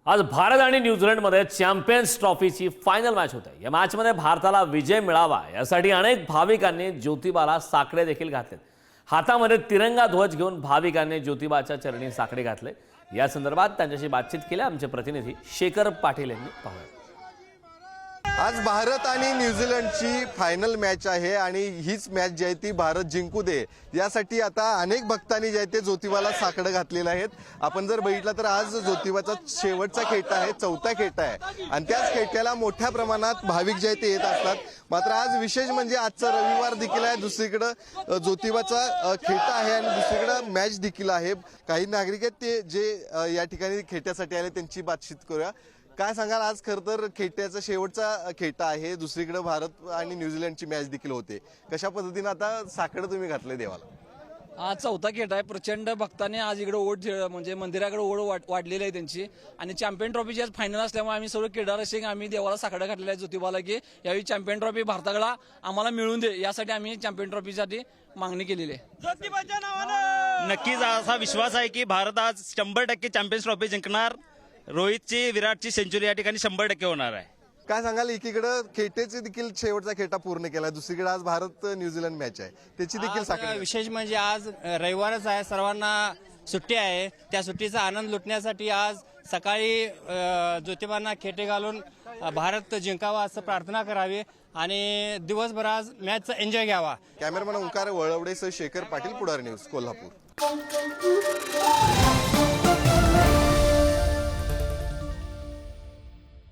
आज भारत आणि न्यूझीलंडमध्ये चॅम्पियन्स ट्रॉफीची फायनल मॅच होते। या मॅचमध्ये भारताला विजय मिळावा यासाठी अनेक भाविकांनी ज्योतिबाला साकडे देखील घातलेत। हातामध्ये तिरंगा ध्वज घेऊन भाविकांनी ज्योतिबाच्या चरणी साकडे घातले। या संदर्भात त्यांच्याशी बातचीत केली आमचे प्रतिनिधी शेखर पाटील यांनी। पाहूया। आज भारत आणि न्यूझीलंडची फायनल मॅच आहे आणि हीच मॅच जी आहे ती भारत जिंकू दे यासाठी आता अनेक भक्तांनी जे आहे ते ज्योतिबाला साकडं घातलेलं आहेत। आपण जर बघितलं तर आज ज्योतिबाचा शेवटचा खेटा आहे, चौथा खेटा आहे आणि त्याच खेट्याला मोठ्या प्रमाणात भाविक जे आहे ते येत असतात। मात्र आज विशेष म्हणजे आजचा रविवार देखील आहे, दुसरीकडे ज्योतिबाचा खेटा आहे आणि दुसरीकडे मॅच देखील आहे। काही नागरिक आहेत ते जे या ठिकाणी खेट्यासाठी आले त्यांची बातचीत करूया। काय सांगाल, आज खरं तर खेट्याचा शेवटचा खेटा आहे, दुसरीकडे भारत आणि न्यूझीलंडची मॅच देखील होते। कशा पद्धतीने आता साकडं तुम्ही घातले देवाला? आज चौथा खेट आहे। प्रचंड भक्तांनी आज इकडे ओढ म्हणजे मंदिराकडे ओढ वाढलेली आहे त्यांची आणि चॅम्पियन ट्रॉफीची आज फायनल असल्यामुळे आम्ही सर्व क्रीडा रसिक आम्ही देवाला साकडं घातलेलं आहे ज्योतिबाला की यावेळी चॅम्पियन ट्रॉफी भारताला आम्हाला मिळून दे, यासाठी आम्ही चॅम्पियन ट्रॉफीसाठी मागणी केलेली आहे। ज्योतिबाच्या नावानं नक्कीच असा विश्वास आहे की भारत आज 100% चॅम्पियन्स ट्रॉफी जिंकणार। रोहितची विराटची सेंचुरी या ठिकाणी 100% होणार आहे। काय सांगाल, एकीकडे खेटेचे देखील शेवटचा खेटा पूर्ण केला, दुसरीकडे आज भारत न्यूझीलंड मॅच आहे त्याची देखील साकडं। विशेष म्हणजे आज रविवारच आहे, सर्वांना सुट्टी आहे। त्या सुट्टीचा आनंद लुटण्यासाठी आज सकाळी ज्योतिबांना खेटे घालून भारत जिंकावा असं प्रार्थना करावी आणि दिवसभर आज मॅचचा एन्जॉय घ्यावा। कॅमेरामॅन ओंकार वळवडेसह शेखर पाटील, पुढारी न्यूज, कोल्हापूर।